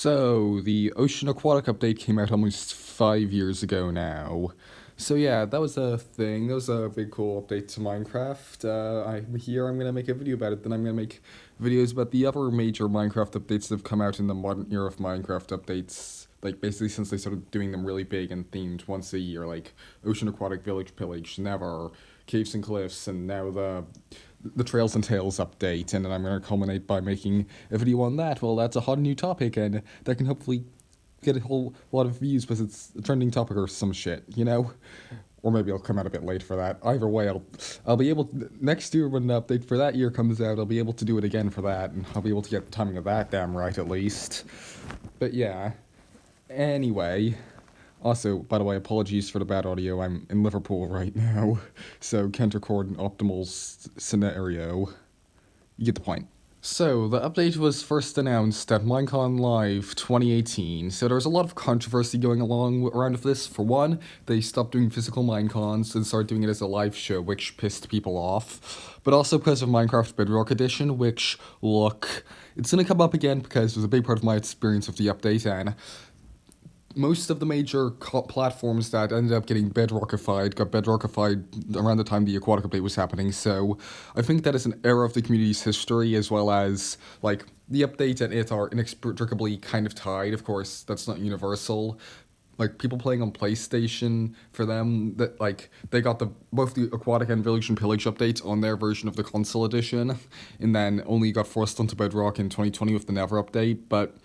So, the Ocean Aquatic update came out almost 5 years ago now. So yeah, that was a thing. That was a big cool update to Minecraft. I'm gonna make a video about it. Then I'm gonna make videos about the other major Minecraft updates that have come out in the modern era of Minecraft updates. Like basically since they started doing them really big and themed once a year, like Ocean Aquatic, Village Pillage, Never, Caves and Cliffs, and now the Trails and Tales update, and then I'm going to culminate by making a video on that. Well, that's a hot new topic, and that can hopefully get a whole lot of views because it's a trending topic or some shit, you know? Or maybe I'll come out a bit late for that. Either way, I'll be able to, next year when the update for that year comes out, I'll be able to do it again for that, and I'll be able to get the timing of that damn right at least. But yeah. Anyway. Also, by the way, apologies for the bad audio. I'm in Liverpool right now, so can't record an optimal scenario. You get the point. So, the update was first announced at Minecon Live 2018, so there was a lot of controversy going along around this. For one, they stopped doing physical Minecons and started doing it as a live show, which pissed people off. But also because of Minecraft Bedrock Edition, which, look, it's gonna come up again because it was a big part of my experience of the update, and most of the major platforms that ended up getting bedrockified got bedrockified around the time the aquatic update was happening, so I think that is an era of the community's history, as well as, like, the update and it are inextricably kind of tied. Of course, that's not universal. Like, people playing on PlayStation, for them, that like they got both the Aquatic and Village and Pillage updates on their version of the console edition, and then only got forced onto Bedrock in 2020 with the Never update, but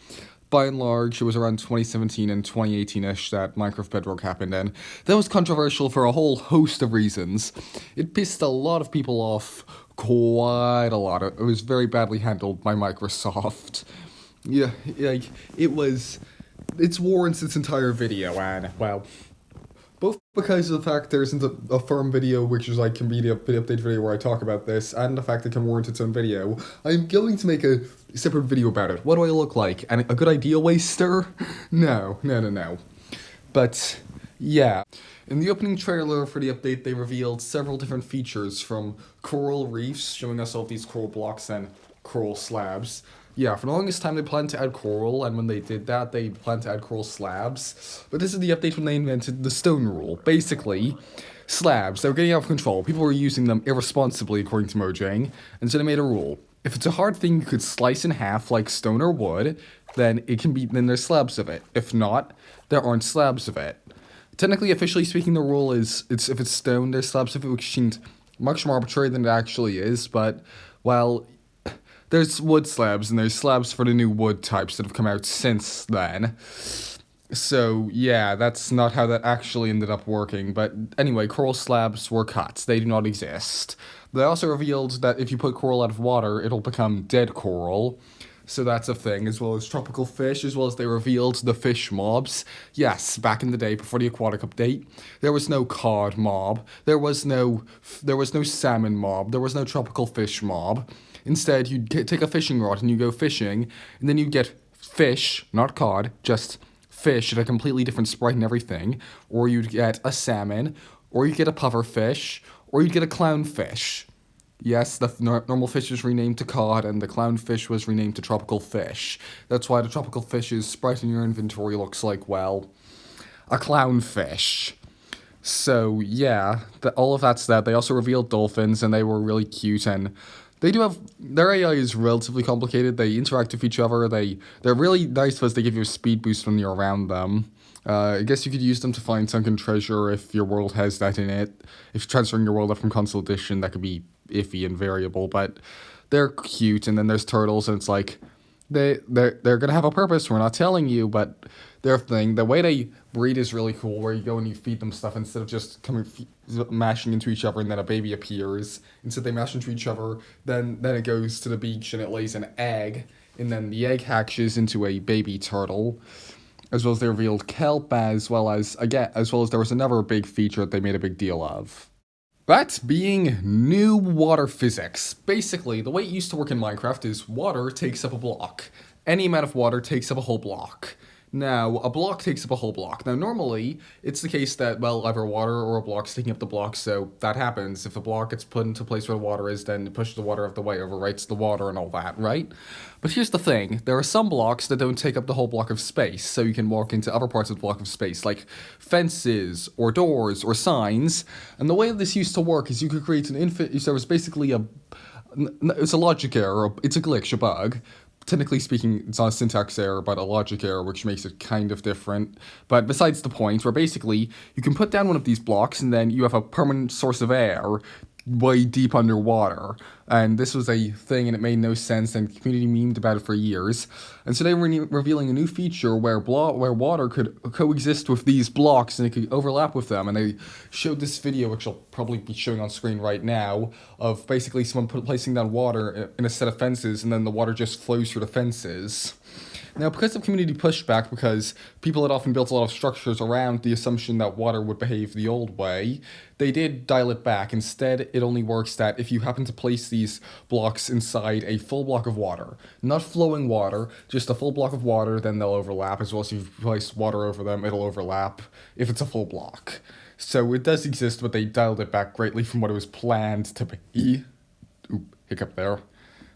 by and large, it was around 2017 and 2018-ish that Minecraft Bedrock happened, and that was controversial for a whole host of reasons. It pissed a lot of people off, quite a lot. It was very badly handled by Microsoft. Yeah, like, it's warrants its entire video, and, well, both because of the fact there isn't a firm video which is like can be the update video where I talk about this, and the fact it can warrant its own video, I'm going to make a separate video about it. What do I look like? And a good idea waster? No. But yeah. In the opening trailer for the update, they revealed several different features, from coral reefs, showing us all these coral blocks and coral slabs. Yeah, for the longest time they planned to add coral, and when they did that, they planned to add coral slabs. But this is the update when they invented the stone rule. Basically, slabs, they were getting out of control. People were using them irresponsibly, according to Mojang, and so they made a rule. If it's a hard thing you could slice in half like stone or wood, then there's slabs of it. If not, there aren't slabs of it. Technically, officially speaking, the rule is if it's stone, there's slabs of it, which seemed much more arbitrary than it actually is, but, well, there's wood slabs, and there's slabs for the new wood types that have come out since then. So, yeah, that's not how that actually ended up working, but anyway, coral slabs were cut. They do not exist. They also revealed that if you put coral out of water, it'll become dead coral. So that's a thing, as well as tropical fish, as well as they revealed the fish mobs. Yes, back in the day, before the aquatic update, there was no cod mob, there was no salmon mob, there was no tropical fish mob. Instead, you'd take a fishing rod and you go fishing, and then you'd get fish, not cod, just fish at a completely different sprite and everything, or you'd get a salmon, or you'd get a puffer fish, or you'd get a clownfish. Yes, the normal fish was renamed to cod, and the clownfish was renamed to tropical fish. That's why the tropical fish's sprite in your inventory looks like, well, a clownfish. So, yeah, all of that's that. They also revealed dolphins, and they were really cute, and they do have, their AI is relatively complicated. They interact with each other. They're really nice because they give you a speed boost when you're around them. I guess you could use them to find sunken treasure if your world has that in it. If you're transferring your world up from console edition, that could be iffy and variable, but they're cute. And then there's turtles, and it's like, they're gonna have a purpose. We're not telling you, but their thing, the way they breed is really cool, where you go and you feed them stuff instead of just mashing into each other and then a baby appears. Instead they mash into each other, then it goes to the beach and it lays an egg, and then the egg hatches into a baby turtle. As well as they revealed kelp, as well as there was another big feature that they made a big deal of. That being new water physics. Basically, the way it used to work in Minecraft is water takes up a block. Any amount of water takes up a whole block. Now, a block takes up a whole block. Now, normally, it's the case that, well, either water or a block's taking up the block, so that happens. If the block gets put into a place where the water is, then it pushes the water out of the way, overwrites the water and all that, right? But here's the thing. There are some blocks that don't take up the whole block of space, so you can walk into other parts of the block of space, like fences, or doors, or signs. And the way this used to work is you could create an infinite... So it was basically it's a logic error, it's a glitch, a bug. Technically speaking, it's not a syntax error, but a logic error, which makes it kind of different. But besides the point, where basically you can put down one of these blocks and then you have a permanent source of air way deep underwater. And this was a thing and it made no sense, and the community memed about it for years. And so they were revealing a new feature where water could coexist with these blocks and it could overlap with them. And they showed this video, which I'll probably be showing on screen right now, of basically someone placing down water in a set of fences and then the water just flows through the fences. Now, because of community pushback, because people had often built a lot of structures around the assumption that water would behave the old way, they did dial it back. Instead, it only works that if you happen to place these blocks inside a full block of water, not flowing water, just a full block of water, then they'll overlap, as well as if you place water over them, it'll overlap if it's a full block. So it does exist, but they dialed it back greatly from what it was planned to be. Oop, hiccup there.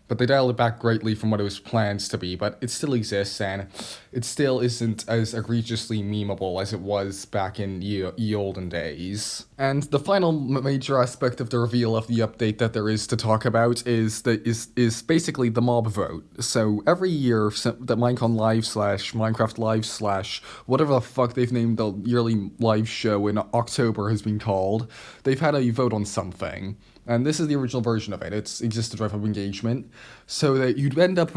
But they dialed it back greatly from what it was planned to be, but it still exists, and it still isn't as egregiously memeable as it was back in ye olden days. And the final major aspect of the reveal of the update that there is to talk about is basically the mob vote. So every year that Minecon Live / Minecraft Live / whatever the fuck they've named the yearly live show in October has been called, they've had a vote on something. And this is the original version of it. It's existed right from engagement. So that you'd end up...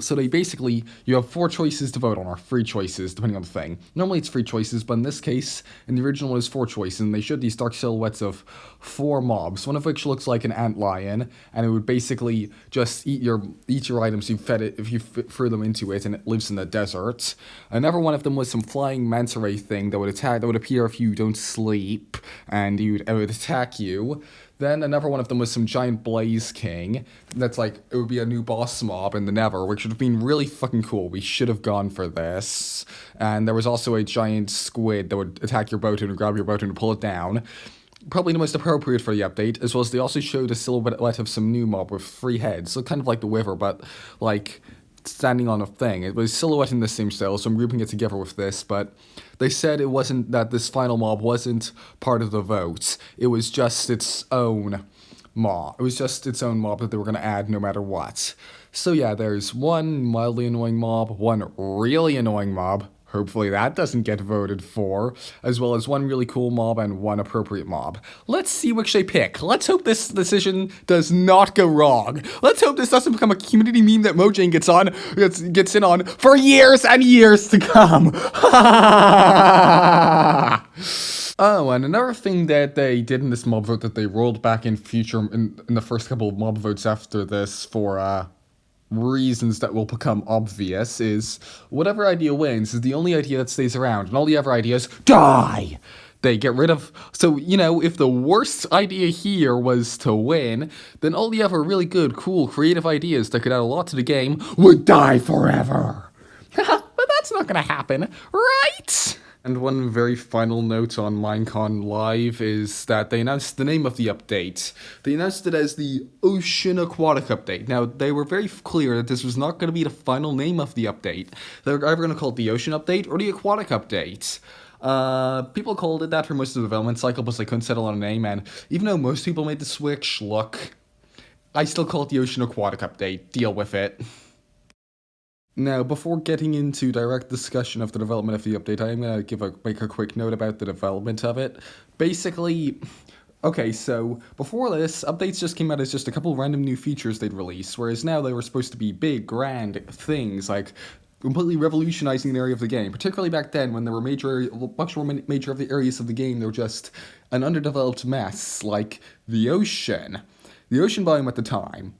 So they basically... You have 4 choices to vote on, or 3 choices, depending on the thing. Normally it's 3 choices, but in this case, in the original one, it's 4 choices, and they showed these dark silhouettes of 4 mobs, one of which looks like an antlion, and it would basically just eat your items you fed it, if you threw them into it, and it lives in the desert. Another one of them was some flying manta ray thing that would appear if you don't sleep, and it would attack you. Then another one of them was some giant Blaze King. That's like, it would be a new boss mob in the Nether, which would have been really fucking cool. We should have gone for this. And there was also a giant squid that would attack your boat and grab your boat and pull it down. Probably the most appropriate for the update, as well as they also showed a silhouette of some new mob with 3 heads. So kind of like the Wyver, but like standing on a thing. It was silhouette in the same style, so I'm grouping it together with this, but they said it wasn't, that this final mob wasn't part of the vote. It was just its own mob. It was just its own mob that they were going to add no matter what. So yeah, there's one mildly annoying mob, one really annoying mob. Hopefully that doesn't get voted for, as well as one really cool mob and one appropriate mob. Let's see which they pick. Let's hope this decision does not go wrong. Let's hope this doesn't become a community meme that Mojang gets in on for years and years to come. Oh, and another thing that they did in this mob vote that they rolled back in the first couple of mob votes after this for reasons that will become obvious is whatever idea wins is the only idea that stays around, and all the other ideas die. They get rid of... So, you know, if the worst idea here was to win, then all the other really good, cool, creative ideas that could add a lot to the game would die forever. But that's not gonna happen, right? And one very final note on Minecon Live is that they announced the name of the update. They announced it as the Ocean Aquatic Update. Now, they were very clear that this was not going to be the final name of the update. They were either going to call it the Ocean Update or the Aquatic Update. People called it that for most of the development cycle, but they couldn't settle on a name, and even though most people made the switch, look, I still call it the Ocean Aquatic Update. Deal with it. Now, before getting into direct discussion of the development of the update, I am going to make a quick note about the development of it. Basically, okay, so before this, updates just came out as just a couple random new features they'd release, whereas now they were supposed to be big, grand things, like completely revolutionizing an area of the game, particularly back then when there were much more major of the areas of the game, they were just an underdeveloped mess, like the ocean. The ocean biome at the time.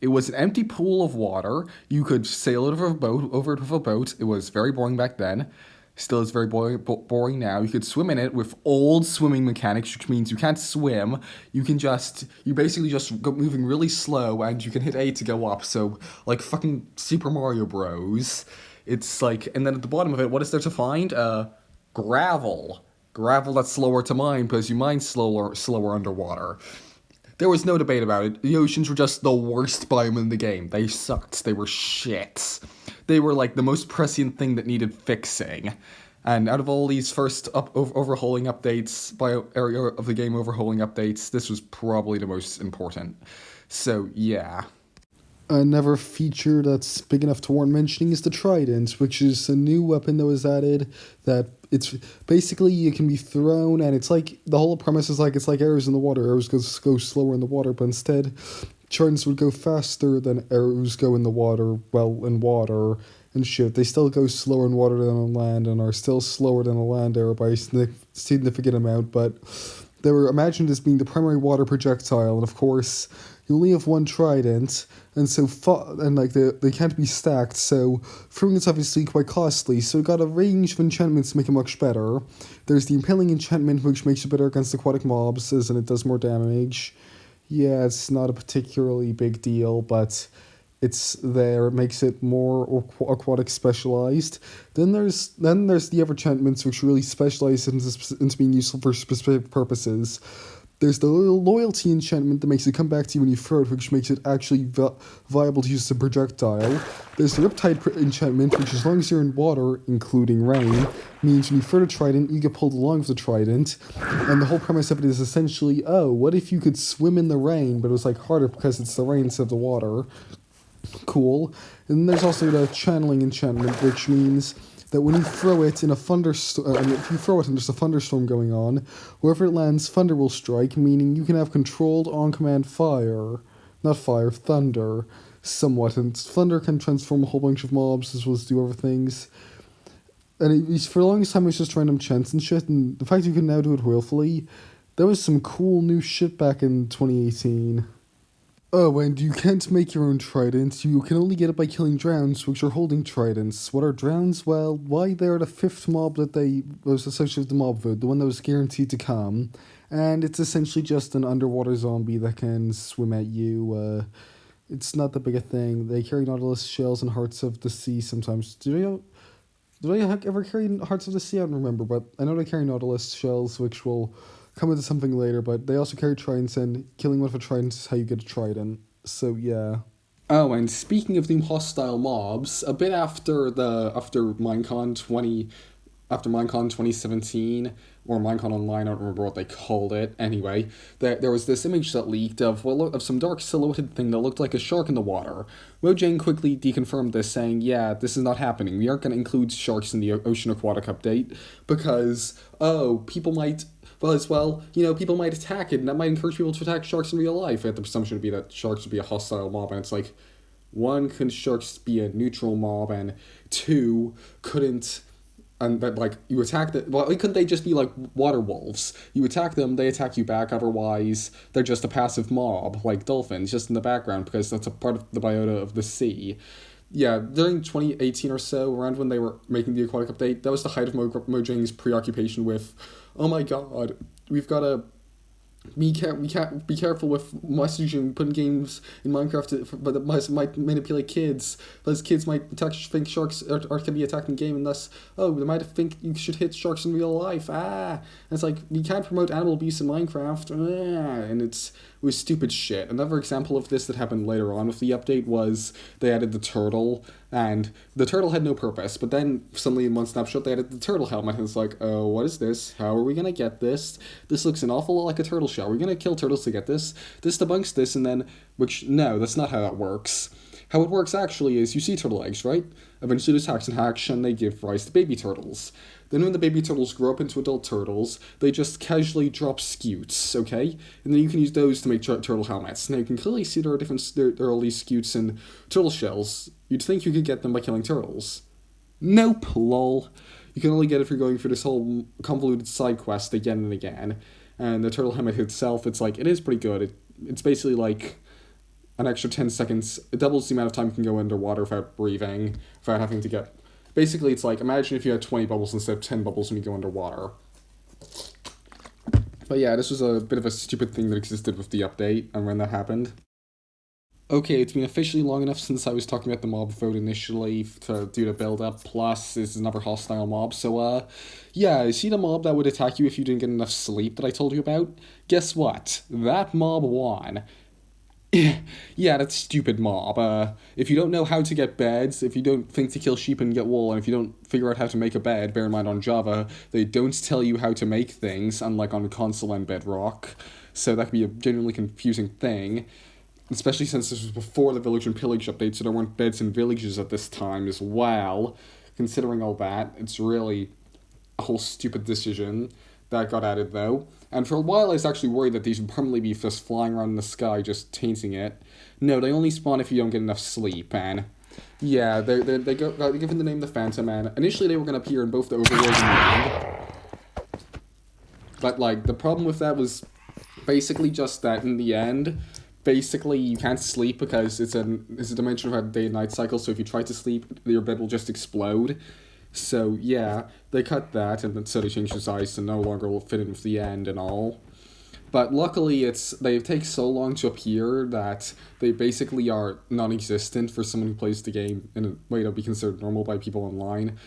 It was an empty pool of water. You could sail over it with a boat. It was very boring back then. Still is very boring now. You could swim in it with old swimming mechanics, which means you can't swim. You basically just go moving really slow, and you can hit A to go up. So, like fucking Super Mario Bros. It's like, and then at the bottom of it, what is there to find? Gravel. Gravel that's slower to mine because you mine slower underwater. There was no debate about it. The oceans were just the worst biome in the game. They sucked. They were shit. They were like the most prescient thing that needed fixing. And out of all these first overhauling updates, bio area of the game overhauling updates, this was probably the most important. So yeah. Another feature that's big enough to warrant mentioning is the Trident, which is a new weapon that was added. That it's basically it can be thrown, and it's like the whole premise is like it's like arrows in the water. Arrows go slower in the water, but instead, tridents would go faster than arrows go in the water. Well, in water and shit, they still go slower in water than on land, and are still slower than a land arrow by a significant amount. But they were imagined as being the primary water projectile, and of course, you only have one trident, and so like they can't be stacked. So throwing is obviously quite costly. So it got a range of enchantments to make it much better. There's the impaling enchantment, which makes it better against aquatic mobs, and it does more damage. Yeah, it's not a particularly big deal, but it's there. It makes it more aquatic specialized. Then there's the ever enchantments, which really specialize into being useful for specific purposes. There's the loyalty enchantment that makes it come back to you when you throw it, which makes it actually viable to use as a projectile. There's the Riptide enchantment, which as long as you're in water, including rain, means when you throw the trident, you get pulled along with the trident. And the whole premise of it is essentially, oh, what if you could swim in the rain, but it was like harder because it's the rain instead of the water. Cool. And then there's also the channeling enchantment, which means that when you throw it in a thunderstorm, if you throw it and there's a thunderstorm going on, wherever it lands, thunder will strike, meaning you can have controlled on-command fire. Not fire, thunder, somewhat. And thunder can transform a whole bunch of mobs as well as do other things. And for the longest time it was just random chance and shit, and the fact you can now do it willfully, that was some cool new shit back in 2018. Oh, and you can't make your own tridents. You can only get it by killing drowns, which are holding tridents. What are drowns? Well, why they're the fifth mob that was associated with the mob vote, the one that was guaranteed to come. And it's essentially just an underwater zombie that can swim at you. It's not that big a thing. They carry Nautilus shells and Hearts of the Sea sometimes. Did I ever carry Hearts of the Sea? I don't remember, but I know they carry Nautilus shells, which will come into something later, but they also carry tridents, and killing one of a trident is how you get a trident. So yeah. Oh, and speaking of the hostile mobs, a bit after Minecon 2017, or Minecon Online, I don't remember what they called it. Anyway, there was this image that leaked of some dark silhouetted thing that looked like a shark in the water. Mojang quickly deconfirmed this, saying, yeah, this is not happening. We aren't going to include sharks in the Ocean Aquatic update, because, people might people might attack it, and that might encourage people to attack sharks in real life. The presumption would be that sharks would be a hostile mob, and it's like, one, couldn't sharks be a neutral mob, and two, and that, like, you attack couldn't they just be like water wolves? You attack them, they attack you back, otherwise, they're just a passive mob, like dolphins, just in the background, because that's a part of the biota of the sea. Yeah, during 2018 or so, around when they were making the aquatic update, that was the height of Mojang's preoccupation with, oh my god, we've got to be careful with messaging, putting games in Minecraft, but that might manipulate kids. Because kids might think sharks are can be attacked in game, and thus, they might think you should hit sharks in real life. And it's like, we can't promote animal abuse in Minecraft. And it was stupid shit. Another example of this that happened later on with the update was they added the turtle, and the turtle had no purpose, but then suddenly in one snapshot they added the turtle helmet, and it's like, oh, what is this? How are we gonna get this? This looks an awful lot like a turtle shell. We're gonna kill turtles to get this? This debunks this, and then, no, that's not how that works. How it works actually is you see turtle eggs, right? Eventually there's hatch and hatch, and they give rise to baby turtles. Then when the baby turtles grow up into adult turtles, they just casually drop scutes, okay? And then you can use those to make turtle helmets. Now you can clearly see there are all these scutes and turtle shells. You'd think you could get them by killing turtles. Nope, lol. You can only get it if you're going through this whole convoluted side quest again and again. And the turtle helmet itself, it is pretty good. It's basically like an extra 10 seconds. It doubles the amount of time you can go underwater without breathing, without having to get... Basically, it's like, imagine if you had 20 bubbles instead of 10 bubbles when you go underwater. But yeah, this was a bit of a stupid thing that existed with the update, and when that happened. Okay, it's been officially long enough since I was talking about the mob vote initially to do the build up. Plus, this is another hostile mob. So, yeah, see the mob that would attack you if you didn't get enough sleep that I told you about? Guess what? That mob won. Yeah, that stupid mob. If you don't know how to get beds, if you don't think to kill sheep and get wool, and if you don't figure out how to make a bed, bear in mind on Java, they don't tell you how to make things, unlike on console and Bedrock. So that could be a genuinely confusing thing, especially since this was before the village and pillage update, so there weren't beds in villages at this time as well. Considering all that, it's really a whole stupid decision that got added though. And for a while, I was actually worried that these would permanently be just flying around in the sky, just tainting it. No, they only spawn if you don't get enough sleep, and yeah, they're given the name the Phantom, and initially they were going to appear in both the overworld and the end. But like the problem with that was basically just that in the end, basically you can't sleep because it's a dimension of a day and night cycle. So if you try to sleep, your bed will just explode. So yeah, they cut that, and then so they changed the size to no longer will fit in with the end and all. But luckily, they take so long to appear that they basically are non-existent for someone who plays the game in a way that would be considered normal by people online.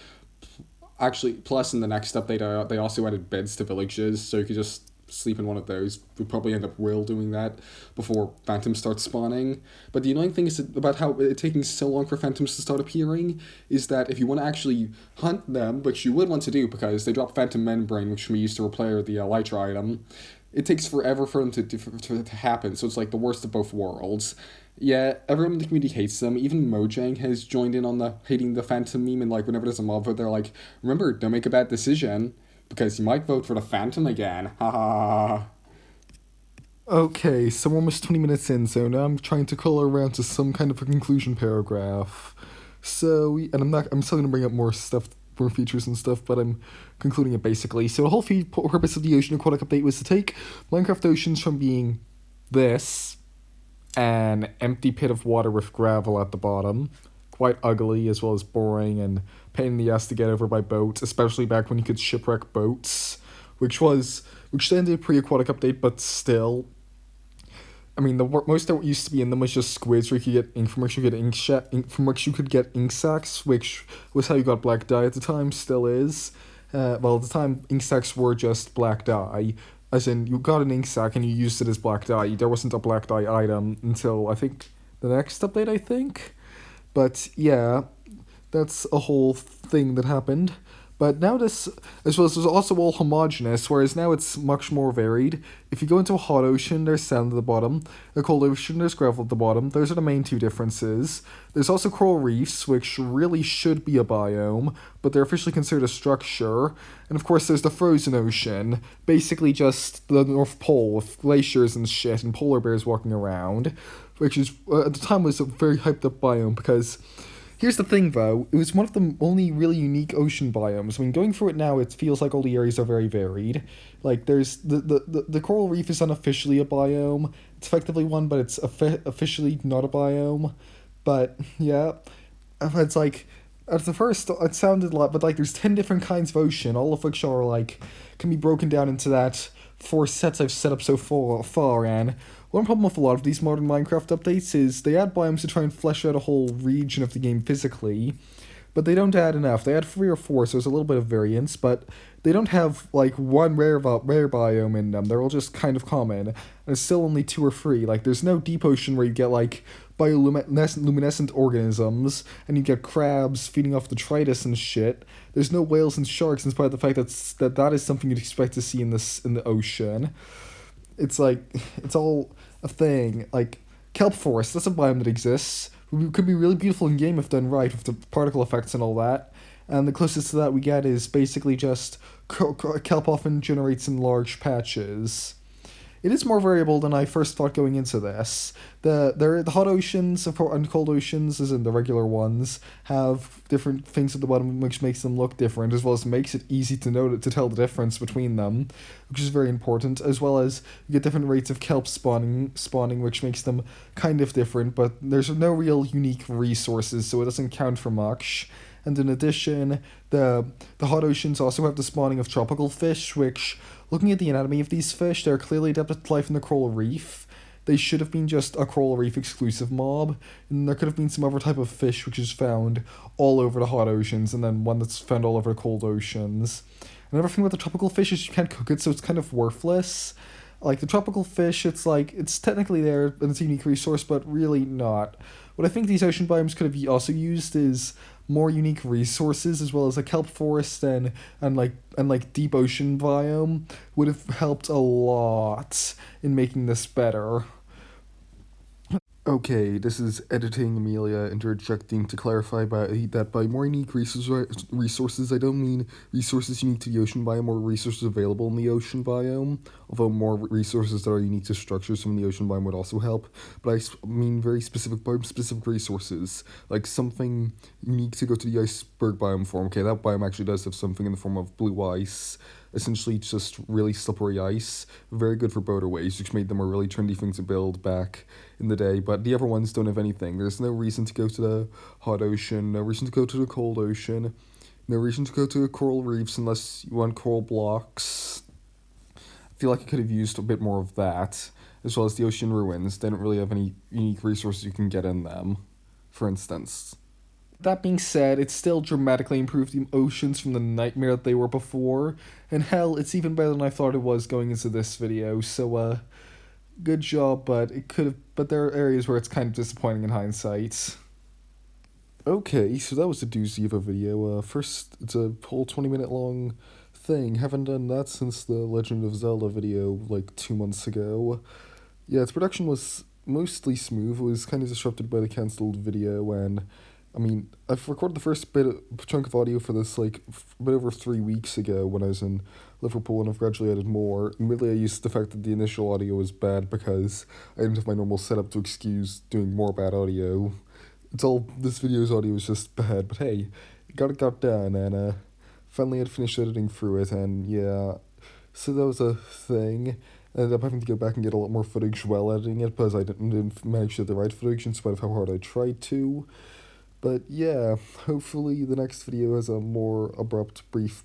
Actually, plus in the next update, they also added beds to villages, so you could just sleep in one of those. We'd probably end up will doing that before phantoms start spawning. But the annoying thing is about how it taking so long for phantoms to start appearing is that if you want to actually hunt them, which you would want to do because they drop phantom membrane, which can be used to repair the elytra item, it takes forever for them to happen. So it's like the worst of both worlds. Yeah, everyone in the community hates them. Even Mojang has joined in on the hating the Phantom meme, and like whenever there's a mob vote, they're like, "Remember, don't make a bad decision because you might vote for the Phantom again." Ha ha ha. Okay, so we're almost 20 minutes in, so now I'm trying to color around to some kind of a conclusion paragraph. And I'm still gonna bring up more stuff, more features and stuff, but I'm concluding it basically. So the whole purpose of the Ocean Aquatic update was to take Minecraft Oceans from being this, an empty pit of water with gravel at the bottom, quite ugly as well as boring and pain in the ass to get over by boat, especially back when you could shipwreck boats, which ended a pre-aquatic update, but still. I mean, the most that used to be in them was just squids, where you could get ink from which you get from which you could get ink sacs, which was how you got black dye at the time, still is. Well, at the time, ink sacs were just black dye, as in you got an ink sac and you used it as black dye. There wasn't a black dye item until I think the next update, I think. But yeah, that's a whole thing that happened. But now this, as well as was also all homogeneous, whereas now it's much more varied. If you go into a hot ocean, there's sand at the bottom. A cold ocean, there's gravel at the bottom. Those are the main two differences. There's also coral reefs, which really should be a biome, but they're officially considered a structure. And of course, there's the frozen ocean, basically just the North Pole with glaciers and shit and polar bears walking around, which is at the time was a very hyped up biome because. Here's the thing, though. It was one of the only really unique ocean biomes. I mean, going through it now, it feels like all the areas are very varied. Like, there's the coral reef is unofficially a biome. It's effectively one, but it's officially not a biome. But, yeah. It's like, at the first, it sounded like, but, like, there's 10 different kinds of ocean, all of which are, like, can be broken down into that 4 sets I've set up so far, and one problem with a lot of these modern Minecraft updates is they add biomes to try and flesh out a whole region of the game physically, but they don't add enough. They add 3 or 4, so there's a little bit of variance, but they don't have, like, one rare biome in them. They're all just kind of common, and it's still only 2 or 3. Like, there's no deep ocean where you get, like, bioluminescent organisms, and you get crabs feeding off detritus and shit. There's no whales and sharks, in spite of the fact that is something you'd expect to see in the ocean. It's like, it's all a thing. Like, kelp forest, that's a biome that exists. It could be really beautiful in game if done right, with the particle effects and all that. And the closest to that we get is basically just kelp often generates in large patches. It is more variable than I first thought going into this. The hot oceans and cold oceans, as in the regular ones, have different things at the bottom which makes them look different, as well as makes it easy to tell the difference between them, which is very important, as well as you get different rates of kelp spawning, which makes them kind of different, but there's no real unique resources, so it doesn't count for much. And in addition, the hot oceans also have the spawning of tropical fish, which, looking at the anatomy of these fish, they're clearly adapted to life in the coral reef. they should have been just a coral reef exclusive mob, and there could have been some other type of fish which is found all over the hot oceans, and then one that's found all over the cold oceans. Another thing about the tropical fish is you can't cook it, so it's kind of worthless. Like the tropical fish, it's like it's technically there and it's a unique resource, but really not. What I think these ocean biomes could have also used is more unique resources, as well as a kelp forest and deep ocean biome would have helped a lot in making this better. Okay, this is editing Amelia interjecting to clarify that by more unique resources, I don't mean resources unique to the ocean biome or resources available in the ocean biome, although more resources that are unique to structures from the ocean biome would also help, but I mean very specific biome-specific resources, like something unique to go to the iceberg biome form. Okay, that biome actually does have something in the form of blue ice, essentially just really slippery ice, very good for boaterways, which made them a really trendy thing to build back in the day, but the other ones don't have anything. There's no reason to go to the hot ocean, no reason to go to the cold ocean, no reason to go to the coral reefs unless you want coral blocks. I feel like I could have used a bit more of that, as well as the ocean ruins. They don't really have any unique resources you can get in them, for instance. That being said, it's still dramatically improved the oceans from the nightmare that they were before, and hell, it's even better than I thought it was going into this video, so good job, but there are areas where it's kind of disappointing in hindsight. Okay, so that was a doozy of a video. First, it's a whole 20-minute long thing. Haven't done that since the Legend of Zelda video, like 2 months ago. Yeah, its production was mostly smooth. It was kind of disrupted by the cancelled video, and I mean, I've recorded the first chunk of audio for this like a bit over 3 weeks ago when I was in Liverpool, and I've gradually added more. And really, I used the fact that the initial audio was bad because I didn't have my normal setup to excuse doing more bad audio. This video's audio is just bad, but hey, it got done, and finally I'd finished editing through it, and yeah, so that was a thing. I ended up having to go back and get a lot more footage while editing it because I didn't manage to get the right footage in spite of how hard I tried to. But yeah, hopefully the next video has a more abrupt, brief,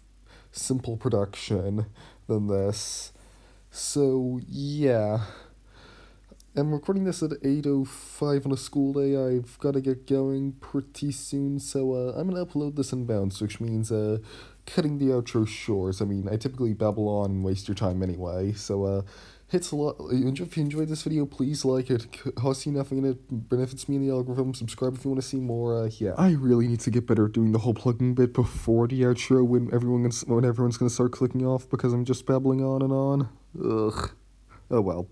simple production than this. So yeah, I'm recording this at 8:05 on a school day. I've got to get going pretty soon, so I'm going to upload this in bounce, which means cutting the outro short. I mean, I typically babble on and waste your time anyway, so hits a lot. If you enjoyed this video, please like it. Costs you nothing and it benefits me in the algorithm. Subscribe if you want to see more. Yeah, I really need to get better at doing the whole plugging bit before the outro when everyone's gonna start clicking off because I'm just babbling on and on. Ugh. Oh well.